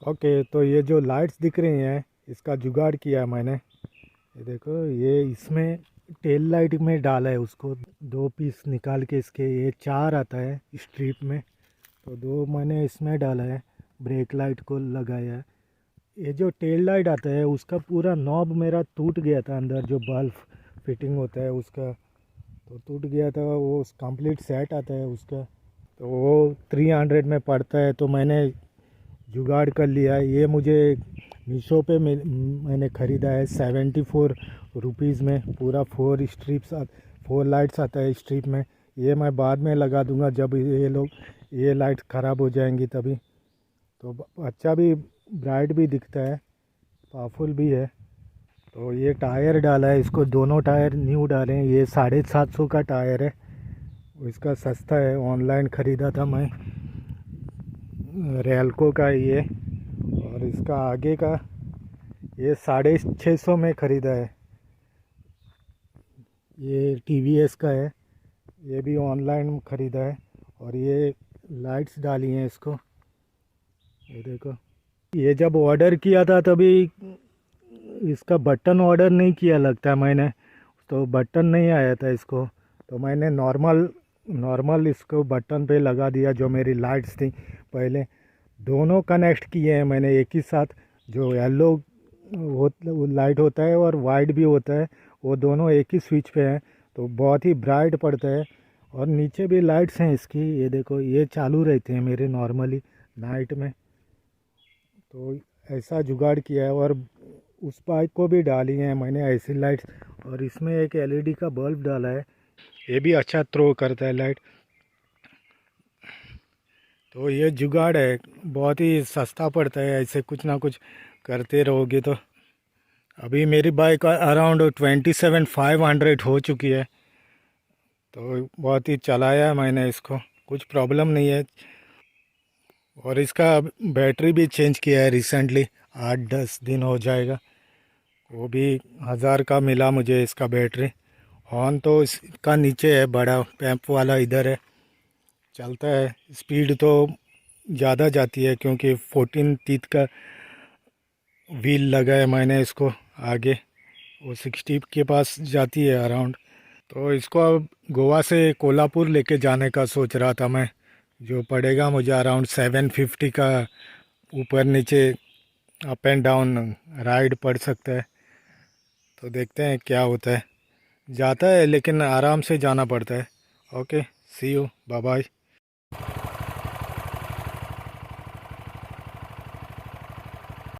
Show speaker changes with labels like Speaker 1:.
Speaker 1: Okay, तो ये जो लाइट्स दिख रही हैं इसका जुगाड़ किया है मैंने। ये देखो, ये इसमें टेल लाइट में डाला है उसको, दो पीस निकाल के इसके, ये चार आता है स्ट्रिप में, तो दो मैंने इसमें डाला है, ब्रेक लाइट को लगाया है। ये जो टेल लाइट आता है उसका पूरा नॉब मेरा टूट गया था, अंदर जो बल्ब फिटिंग होता है उसका, तो टूट गया था। वो कंप्लीट सेट आता है उसका, तो वो 300 में पड़ता है, तो मैंने जुगाड़ कर लिया है। ये मुझे मीशो पे मैंने ख़रीदा है 74 रुपीज़ में, पूरा 4 स्ट्रिप्स 4 लाइट्स आता है स्ट्रिप में। ये मैं बाद में लगा दूंगा जब ये लाइट ख़राब हो जाएंगी तभी। तो अच्छा भी, ब्राइट भी दिखता है, पावरफुल भी है। तो ये टायर डाला है इसको, दोनों टायर न्यू डाले हैं। ये 750 का टायर है, इसका सस्ता है, ऑनलाइन ख़रीदा था मैं, रेलको का ये। और इसका आगे का ये 650 में ख़रीदा है, ये टीवीएस का है, ये भी ऑनलाइन ख़रीदा है। और ये लाइट्स डाली हैं इसको, ये देखो। ये जब ऑर्डर किया था तभी इसका बटन ऑर्डर नहीं किया लगता है मैंने, तो बटन नहीं आया था इसको, तो मैंने नॉर्मल नॉर्मल इसको बटन पे लगा दिया। जो मेरी लाइट्स थी पहले, दोनों कनेक्ट किए हैं मैंने एक ही साथ। जो येलो वो लाइट होता है और वाइट भी होता है, वो दोनों एक ही स्विच पे हैं, तो बहुत ही ब्राइट पड़ता है। और नीचे भी लाइट्स हैं इसकी, ये देखो, ये चालू रहते हैं मेरे नॉर्मली नाइट में। तो ऐसा जुगाड़ किया है। और उस बाइक को भी डाली है मैंने ऐसी लाइट्स, और इसमें एक एलईडी का बल्ब डाला है, ये भी अच्छा थ्रो करता है लाइट। तो ये जुगाड़ है, बहुत ही सस्ता पड़ता है, ऐसे कुछ ना कुछ करते रहोगे तो। अभी मेरी बाइक अराउंड 27,500 हो चुकी है, तो बहुत ही चलाया है मैंने इसको, कुछ प्रॉब्लम नहीं है। और इसका बैटरी भी चेंज किया है रिसेंटली, 8-10 दिन हो जाएगा। वो भी 1000 का मिला मुझे इसका बैटरी। हॉर्न तो इसका नीचे है, बड़ा पैंप वाला इधर है, चलता है। स्पीड तो ज़्यादा जाती है क्योंकि 14 टीथ का व्हील लगा है मैंने इसको आगे, वो 60 के पास जाती है अराउंड। तो इसको अब गोवा से कोल्हापुर लेके जाने का सोच रहा था मैं, जो पड़ेगा मुझे अराउंड 750 का, ऊपर नीचे अप एंड डाउन राइड पड़ सकता है। तो देखते हैं क्या होता है। जाता है लेकिन आराम से जाना पड़ता है। Okay, see you, bye bye.